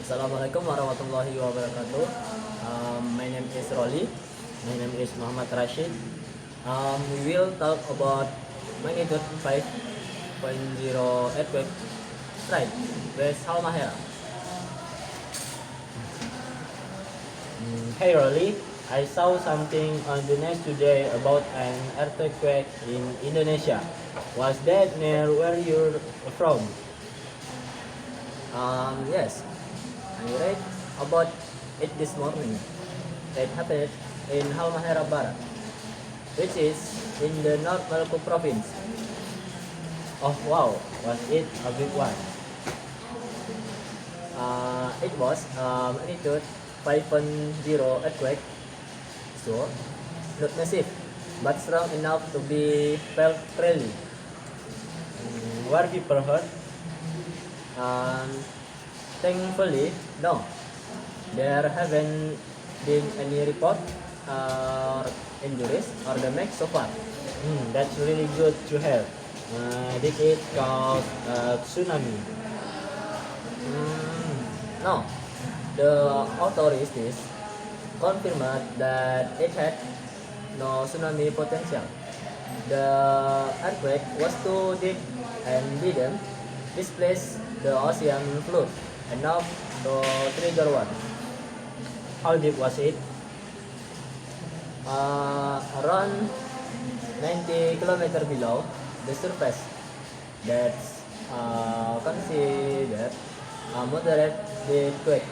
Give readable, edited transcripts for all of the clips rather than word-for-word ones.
Assalamualaikum warahmatullahi wabarakatuh. My name is Rolly. My name is Muhammad Rashid. We will talk about magnitude 5.0 earthquake strike West Halmahera. Hey Rolly, I saw something on the news today about an earthquake in Indonesia. Was that near where you're from? Yes, I read about it this morning. It happened in Halmahera Barat, which is in the North Maluku province. Oh wow, was it a big one? It was magnitude 5.0 earthquake, so not massive, but strong enough to be felt clearly. Were people hurt? Um, Thankfully, no. There haven't been any report or injuries or damage so far. That's really good to hear. Did it cause a tsunami? No. The authorities confirmed that it had no tsunami potential. The earthquake was too deep and didn't displace the ocean floor enough to trigger one. How deep was it? Around 90 kilometers below the surface. That's considered a moderate earthquake.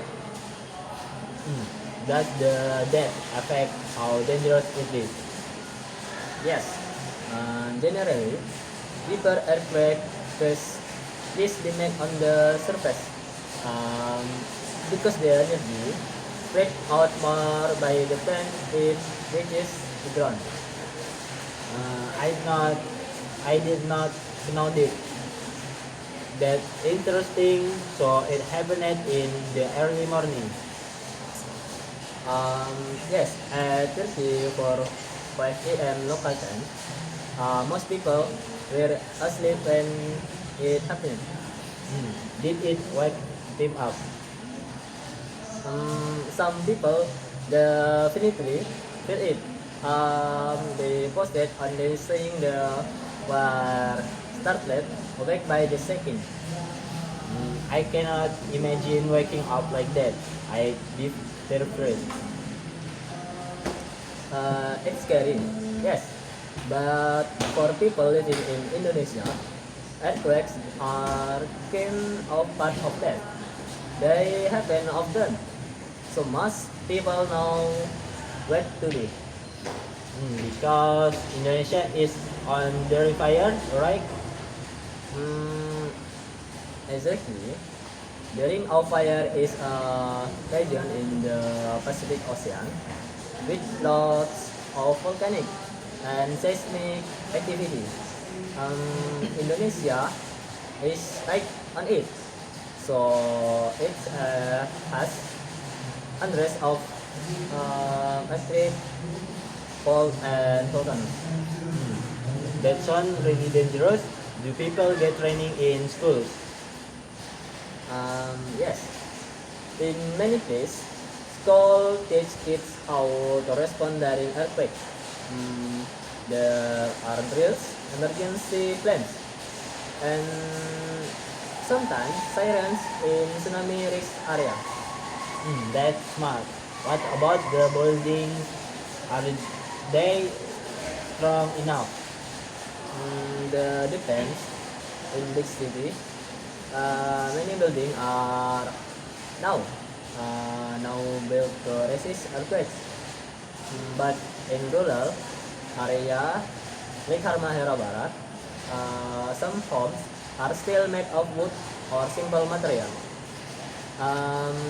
Does the depth affect how dangerous it is? Yes. Generally, deeper earthquake cause this demand on the surface um, because the energy spread out more by the time it reaches the ground. Uh, I not I did not know this. That's interesting. So it happened in the early morning. Yes, at 5 a.m. local time. Most people were asleep when it happened. Did it wake them up? Some people definitely feel it. They posted on the saying they were startled awake by the shaking. I cannot imagine waking up like that. I'd be terrified. It's scary, yes. But for people living in Indonesia, earthquakes are kind of part of that. They happen often, so most people know what to do. Because Indonesia is on the fire, right? Mm, exactly. The Ring of Fire is a region in the Pacific Ocean with lots of volcanic and seismic activity. Indonesia is right on it, so it has hundreds of active fault and volcanoes. That sounds really dangerous. Do people get training in schools? Yes. In many places, school teach kids how to respond during earthquake. There are drills, emergency plans, and sometimes sirens in tsunami risk area. That's smart. What about the buildings? Are they strong enough? The depends. In big city, many buildings are now now built to resist earthquakes. But in rural area like Halmahera Barat, some homes are still made of wood or simple material.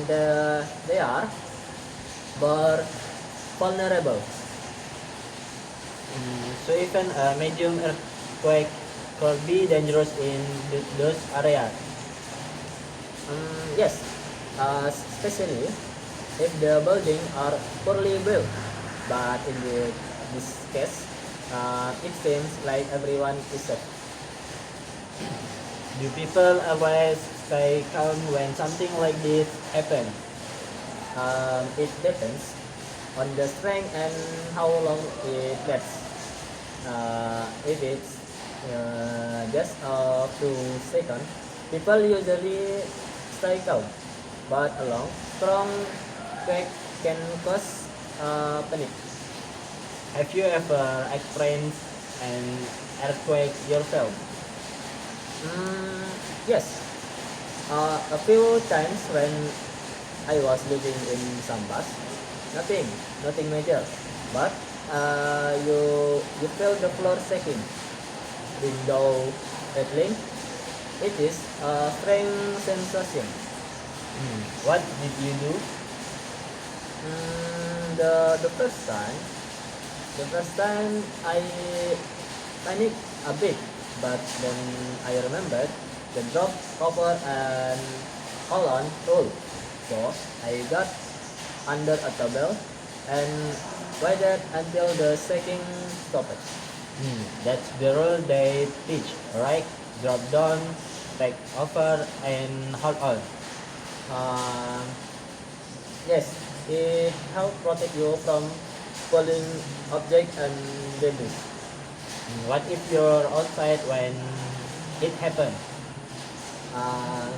They are but vulnerable. So even a medium earthquake could be dangerous in those areas. Yes, especially if the building are poorly built. But in this case, it seems like everyone is safe. Do people always stay calm when something like this happens? It depends on the strength and how long it lasts. If it's just a few seconds, people usually stay calm, but a long, strong quake can cause panic. Have you ever experienced an earthquake yourself? Mm, yes, a few times when I was living in Sambas, nothing, nothing major, but you feel the floor shaking, window rattling. It is a strange sensation. What did you do? The first time I panicked a bit, but then I remembered the drop cover and hold on rule. So I got under a table and waited until the shaking stopped. That's the rule they teach, right? Drop down, take over, and hold on. Um, yes, it helps protect you from falling object and debris. What if you're outside when it happened? Uh,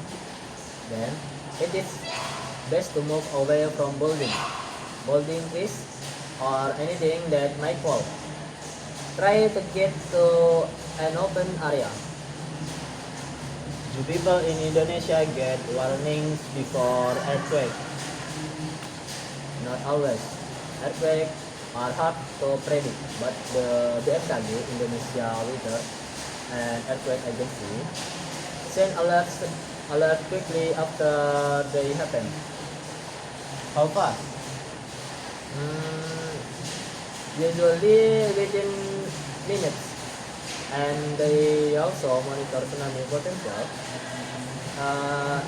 then it is best to move away from building trees, or anything that might fall. Try to get to an open area. Do people in Indonesia get warnings before earthquake? Not always. Earthquakes are hard to predict, but the BMKG, Indonesia Weather and Earthquake Agency, send alert quickly after they happen. How fast? Mm, Usually within minutes, and they also monitor tsunami potential.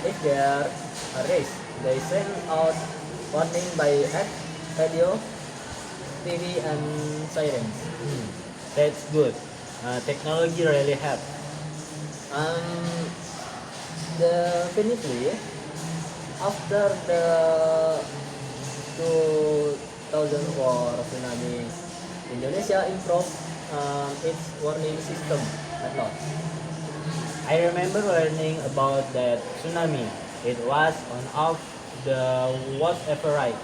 If there are risk, they send out warning by app, radio, TV, and sirens. That's good. Technology really helps. Um, Definitely, after the 2004 tsunami, Indonesia improved its warning system a lot. I remember learning about that tsunami. It was one of the worst ever, right?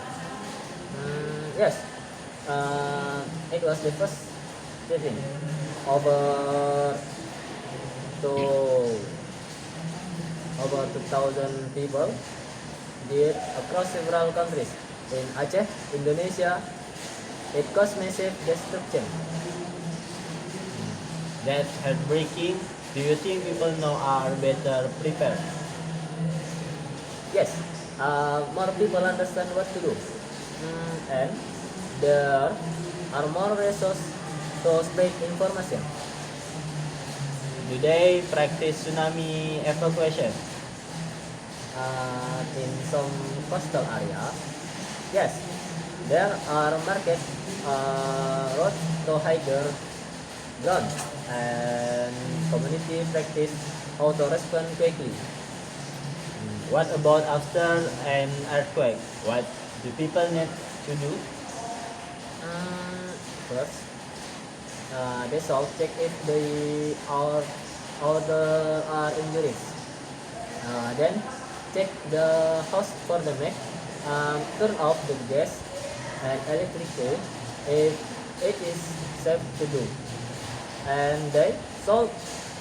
Yes, it was the first setting over to over 2,000 people did across several countries. In Aceh, Indonesia, it caused massive destruction. That's heartbreaking. Do you think people now are better prepared? Yes, more people understand what to do, and there are more resources to spread information. Do they practice tsunami evacuation? In some coastal area, yes, there are market roads to higher ground, and community practice how to respond quickly. What about after an earthquake? What do people need to do? First, they shall check if they are or the are injuries. Then check the house for the damage. Turn off the gas and electricity if it is safe to do. And they should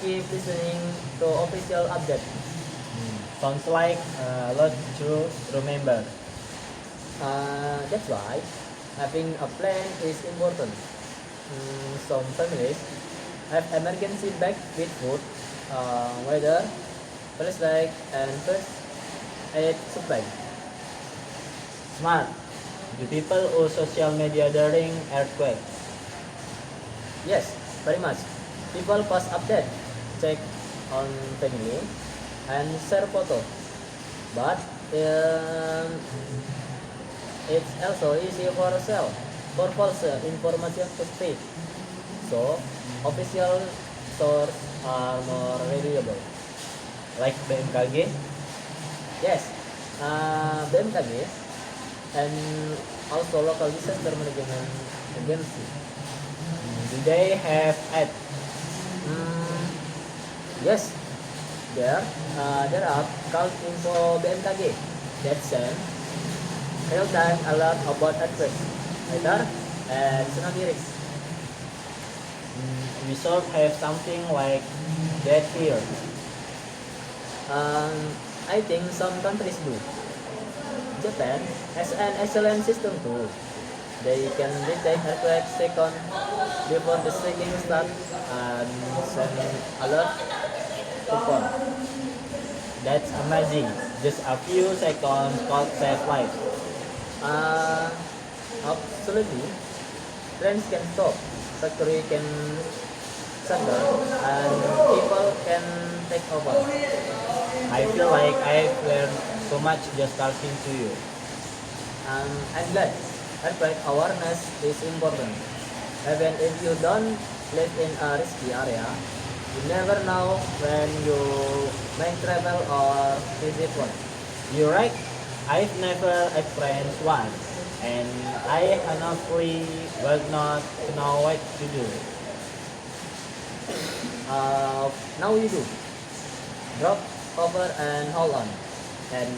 keep listening to official updates. Sounds like a lot to remember. That's why having a plan is important. Some families have emergency bag with food, weather, flashlight, and first aid supply. Smart. Do people use social media during earthquake? Yes, very much. People post update, check on family, and share photo. But it's also easy for false information to spread. So official sources are more reliable. like BMKG. Yes, BMKG and also local disaster management agency. Do they have ad? Mm, yes, there are called info BMKG that send real-time alert about earthquake, weather, and tsunami risk. We should have something like that here. Um, I think some countries do. Japan has an excellent system too. They can detect earthquake second before the shaking starts and send alert to phone. That's amazing. Just a few seconds could save life. Uh, Absolutely. Trains can stop, factory can shut down, and people can take over. I feel like I've learned so much just talking to you. I'm glad. Earthquake awareness is important. Even if you don't live in a risky area, you never know when you may travel or visit one. You're right. I've never experienced one, and I honestly will not know what to do. Now you do. Drop, cover, and hold on. And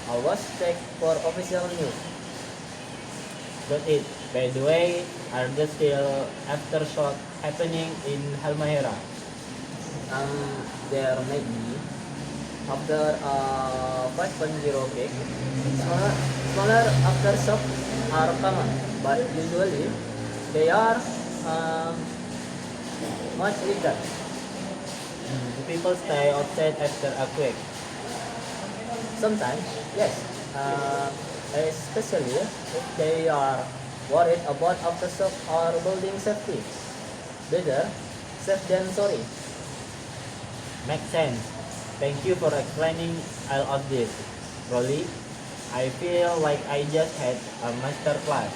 always check for official news. That's it. By the way, are there still aftershock happening in Halmahera? There may be after 5.0 peak. Smaller aftershock are common, but usually they are um, much weaker. The people stay outside after a quake. Sometimes, yes, especially if they are worried about aftershock or building safety. Better safe than sorry. Makes sense. Thank you for explaining all of this. Rolly, I feel like I just had a master class.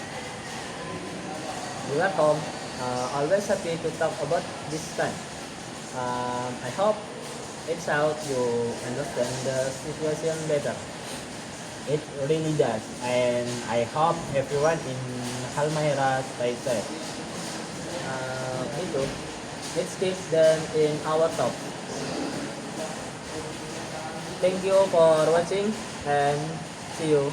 You're welcome. Always happy to talk about this time. I hope it helps you understand the situation better. It really does, and I hope everyone in Halmahera stays safe. Me too. Let's keep them in our top. Thank you for watching and see you.